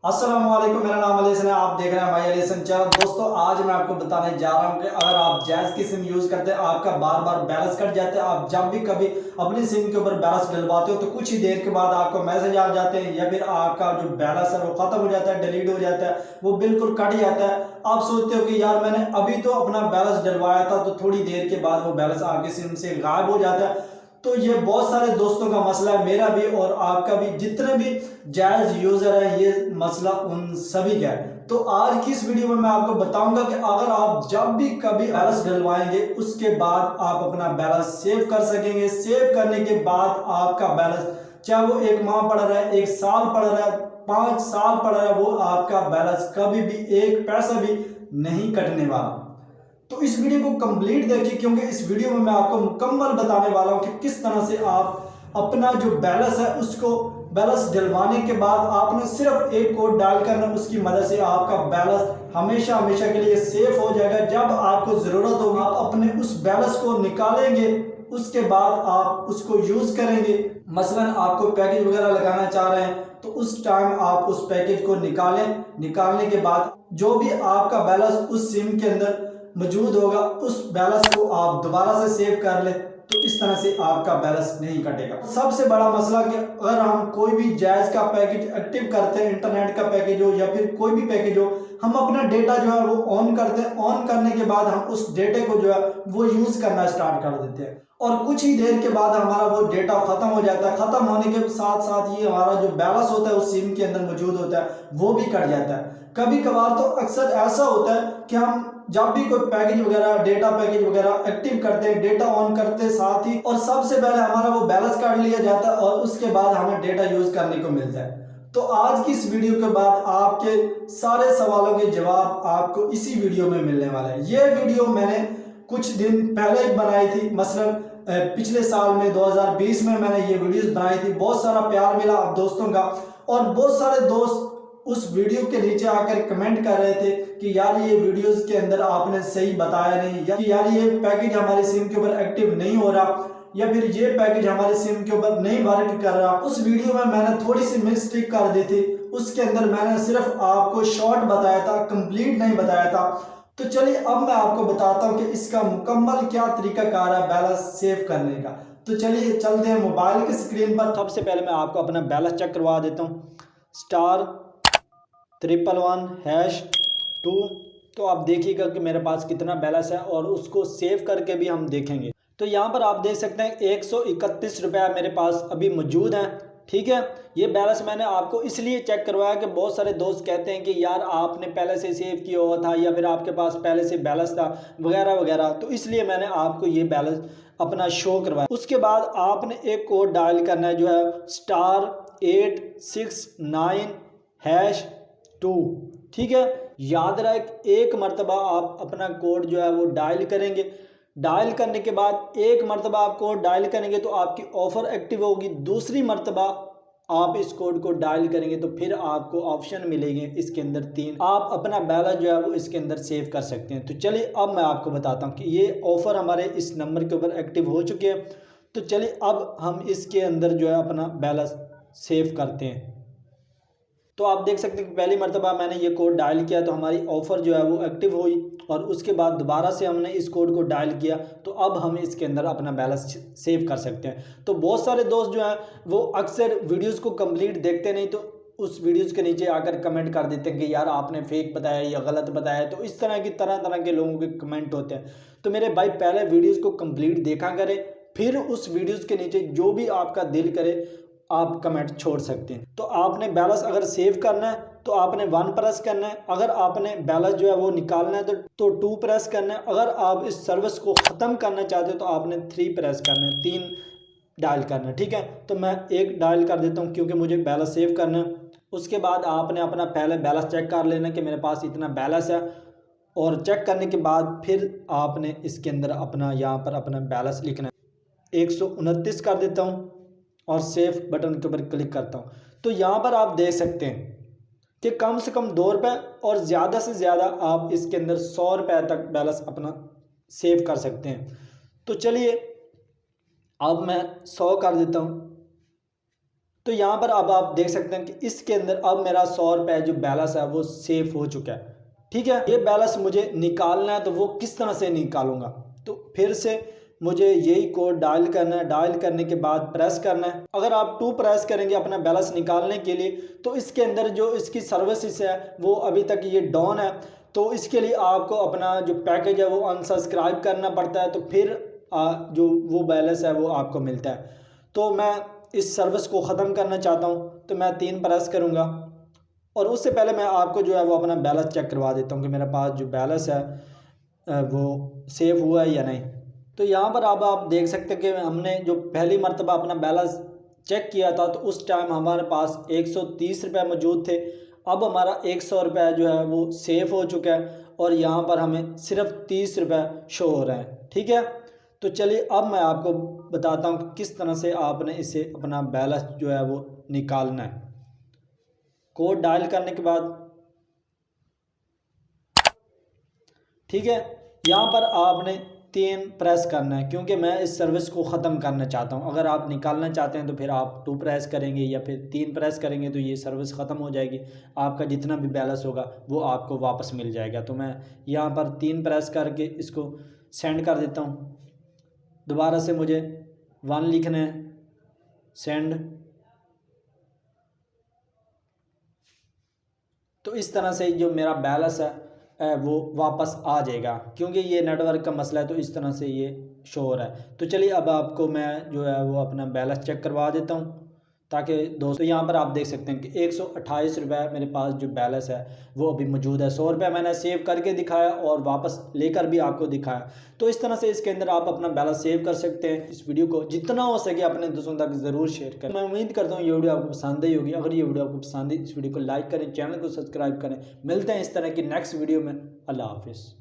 अस्सलाम वालेकुम, मेरा नाम अली हसन है। आप देख रहे हैं भाई अली हसन चैनल। दोस्तों आज मैं आपको बताने जा रहा हूं कि अगर आप जायज़ की सिम यूज़ करते हैं, आपका बार बार बैलेंस कट जाता है, आप जब भी कभी अपनी सिम के ऊपर बैलेंस डलवाते हो तो कुछ ही देर के बाद आपको मैसेज आ जाते हैं या फिर आपका जो बैलेंस है वो खत्म हो जाता है, डिलीट हो जाता है, वो बिल्कुल कट जाता है। आप सोचते हो कि यार मैंने अभी तो अपना बैलेंस डलवाया था, तो थोड़ी देर के बाद वो बैलेंस आपकी सिम से गायब हो जाता है। तो ये बहुत सारे दोस्तों का मसला है, मेरा भी और आपका भी, जितने भी जायज यूजर है ये मसला उन सभी का है। तो आज की इस वीडियो में मैं आपको बताऊंगा कि अगर आप जब भी कभी बैलेंस डलवाएंगे उसके बाद आप अपना बैलेंस सेव कर सकेंगे। सेव करने के बाद आपका बैलेंस, चाहे वो 1 माह पड़ रहा है, 1 साल पड़ रहा है, 5 साल पड़ रहा है, वो आपका बैलेंस कभी भी एक पैसा भी नहीं कटने वाला। तो इस वीडियो को कंप्लीट देखिए, क्योंकि इस वीडियो में मैं आपको मुकम्मल बताने वाला हूं कि किस तरह से आप अपना जो बैलेंस है उसको बैलेंस डलवाने के बाद आपने सिर्फ एक कोड डाल करना, उसकी मदद से आपका बैलेंस हमेशा हमेशा के लिए सेफ हो जाएगा। जब आपको ज़रूरत होगी आप अपने उस बैलेंस को निकालेंगे, उसके बाद आप उसको यूज़ करेंगे। मसलन आपको पैकेज वगैरह लगाना चाह रहे हैं तो उस टाइम आप उस पैकेज को निकालें। निकालने के बाद जो भी आपका बैलेंस उस सिम के अंदर मौजूद होगा उस बैलेंस को आप दोबारा से सेव कर लें, तो इस तरह से आपका बैलेंस नहीं कटेगा। सबसे बड़ा मसला कि अगर हम कोई भी जायज़ का पैकेज एक्टिव करते हैं, इंटरनेट का पैकेज हो या फिर कोई भी पैकेज हो, हम अपना डेटा जो है वो ऑन करते हैं। ऑन करने के बाद हम उस डेटे को जो है वो यूज़ करना स्टार्ट कर देते हैं और कुछ ही देर के बाद हमारा वो डेटा खत्म हो जाता है। खत्म होने के साथ साथ ही हमारा जो बैलेंस होता है उस सिम के अंदर मौजूद होता है वो भी कट जाता है। कभी कभार तो अक्सर ऐसा होता है कि हम जब भी कोई पैकेज वगैरह, डेटा पैकेज वगैरह एक्टिव करते हैं, डेटा ऑन करते साथ ही और सबसे पहले हमारा वो बैलेंस काट लिया जाता है और उसके बाद हमें डेटा यूज करने को मिलता है। तो आज की इस वीडियो के बाद आपके सारे सवालों के जवाब आपको इसी वीडियो में मिलने वाले हैं। ये वीडियो मैंने कुछ दिन पहले ही बनाई थी, मसलन पिछले साल में 2020 में मैंने ये वीडियोस बनाई थी। बहुत सारा प्यार मिला आप दोस्तों का और बहुत सारे दोस्त उस वीडियो के नीचे आकर कमेंट कर रहे थे कि यार ये वीडियोस के अंदर आपने सही बताया नहीं, या कि यार ये पैकेज हमारी सिम के ऊपर एक्टिव नहीं हो रहा, या फिर ये पैकेज हमारे सिम के ऊपर नहीं वर्क कर रहा। उस वीडियो में मैंने थोड़ी सी मिस्टेक कर दी थी, उसके अंदर मैंने सिर्फ आपको शॉर्ट बताया था, कंप्लीट नहीं बताया था। तो चलिए अब मैं आपको बताता हूँ कि इसका मुकम्मल क्या तरीकाकार है बैलेंस सेव करने का। तो चलिए चलते हैं मोबाइल की स्क्रीन पर। सबसे पहले मैं आपको अपना बैलेंस चेक करवा देता हूँ। *111#2। तो आप देखिएगा कि मेरे पास कितना बैलेंस है और उसको सेव करके भी हम देखेंगे। तो यहाँ पर आप देख सकते हैं 131 रुपया मेरे पास अभी मौजूद है। ठीक है, ये बैलेंस मैंने आपको इसलिए चेक करवाया कि बहुत सारे दोस्त कहते हैं कि यार आपने पहले से सेव किया हुआ था या फिर आपके पास पहले से बैलेंस था वगैरह वगैरह, तो इसलिए मैंने आपको ये बैलेंस अपना शो करवाया। उसके बाद आपने एक कोड डायल करना है जो है *869#2। ठीक है, याद रहे एक मरतबा आप अपना कोड जो है वो डायल करेंगे। डायल करने के बाद एक मरतबा आप कोड डायल करेंगे तो आपकी ऑफ़र एक्टिव होगी। दूसरी मरतबा आप इस कोड को डायल करेंगे तो फिर आपको ऑप्शन मिलेंगे इसके अंदर 3, आप अपना बैलेंस जो है वो इसके अंदर सेव कर सकते हैं। तो चलिए अब मैं आपको बताता हूँ कि ये ऑफ़र हमारे इस नंबर के ऊपर एक्टिव हो चुके हैं। तो चलिए अब हम इसके अंदर जो है अपना बैलेंस सेव करते हैं। तो आप देख सकते हैं कि पहली मरतबा मैंने ये कोड डायल किया तो हमारी ऑफ़र जो है वो एक्टिव हुई और उसके बाद दोबारा से हमने इस कोड को डायल किया तो अब हम इसके अंदर अपना बैलेंस सेव कर सकते हैं। तो बहुत सारे दोस्त जो हैं वो अक्सर वीडियोस को कंप्लीट देखते नहीं, तो उस वीडियोस के नीचे आकर कमेंट कर देते हैं कि यार आपने फेक बताया या गलत बताया। तो इस तरह की तरह तरह के लोगों के कमेंट होते हैं। तो मेरे भाई पहले वीडियोज़ को कम्प्लीट देखा करें, फिर उस वीडियोज़ के नीचे जो भी आपका दिल करे आप कमेंट छोड़ सकते हैं। तो आपने बैलेंस अगर सेव करना है तो आपने 1 प्रेस करना है। अगर आपने बैलेंस जो है वो निकालना है तो 2 प्रेस करना है। अगर आप इस सर्विस को ख़त्म करना चाहते हो तो आपने 3 प्रेस करना है, 3 डायल करना है। ठीक है, तो मैं 1 डायल कर देता हूँ क्योंकि मुझे बैलेंस सेव करना है। उसके बाद आपने अपना पहले बैलेंस चेक कर लेना कि मेरे पास इतना बैलेंस है, और चेक करने के बाद फिर आपने इसके अंदर अपना यहाँ पर अपना बैलेंस लिखना है। 129 कर देता हूँ और सेव बटन के ऊपर क्लिक करता हूँ। तो यहाँ पर आप देख सकते हैं कि कम से कम 2 रुपये और ज़्यादा से ज़्यादा आप इसके अंदर 100 रुपये तक बैलेंस अपना सेव कर सकते हैं। तो चलिए अब मैं 100 कर देता हूँ तो यहाँ पर अब आप देख सकते हैं कि इसके अंदर अब मेरा 100 रुपये जो बैलेंस है वो सेव हो चुका है। ठीक है, ये बैलेंस मुझे निकालना है, तो वो किस तरह से निकालूंगा? तो फिर से मुझे यही कोड डायल करना है। डायल करने के बाद प्रेस करना है। अगर आप 2 प्रेस करेंगे अपना बैलेंस निकालने के लिए, तो इसके अंदर जो इसकी सर्विसेज है वो अभी तक ये डाउन है, तो इसके लिए आपको अपना जो पैकेज है वो अनसब्सक्राइब करना पड़ता है, तो फिर जो वो बैलेंस है वो आपको मिलता है। तो मैं इस सर्विस को ख़त्म करना चाहता हूँ, तो मैं 3 प्रेस करूँगा, और उससे पहले मैं आपको जो है वो अपना बैलेंस चेक करवा देता हूँ कि मेरे पास जो बैलेंस है वो सेव हुआ है या नहीं। तो यहाँ पर अब आप देख सकते हैं कि हमने जो पहली मर्तबा अपना बैलेंस चेक किया था, तो उस टाइम हमारे पास 130 रुपये मौजूद थे। अब हमारा 100 रुपये जो है वो सेव हो चुका है, और यहाँ पर हमें सिर्फ 30 रुपये शो हो रहे हैं। ठीक है, तो चलिए अब मैं आपको बताता हूँ कि किस तरह से आपने इसे अपना बैलेंस जो है वो निकालना है। कोड डायल करने के बाद, ठीक है, यहाँ पर आपने 3 प्रेस करना है, क्योंकि मैं इस सर्विस को ख़त्म करना चाहता हूँ। अगर आप निकालना चाहते हैं तो फिर आप 2 प्रेस करेंगे या फिर 3 प्रेस करेंगे, तो ये सर्विस ख़त्म हो जाएगी। आपका जितना भी बैलेंस होगा वो आपको वापस मिल जाएगा। तो मैं यहाँ पर 3 प्रेस करके इसको सेंड कर देता हूँ। दोबारा से मुझे 1 लिखना है, सेंड। तो इस तरह से जो मेरा बैलेंस है वो वापस आ जाएगा, क्योंकि ये नेटवर्क का मसला है, तो इस तरह से ये शो हो रहा है। तो चलिए अब आपको मैं जो है वो अपना बैलेंस चेक करवा देता हूँ, ताकि दोस्तों यहाँ पर आप देख सकते हैं कि 128 रुपये मेरे पास जो बैलेंस है वो अभी मौजूद है। 100 रुपये मैंने सेव करके दिखाया और वापस लेकर भी आपको दिखाया। तो इस तरह से इसके अंदर आप अपना बैलेंस सेव कर सकते हैं। इस वीडियो को जितना हो सके अपने दोस्तों तक ज़रूर शेयर करें। मैं उम्मीद करता हूँ ये वीडियो आपको पसंद आई होगी। अगर ये वीडियो आपको पसंद है, इस वीडियो को लाइक करें, चैनल को सब्सक्राइब करें। मिलते हैं इस तरह की नेक्स्ट वीडियो में। अल्लाह हाफिज़।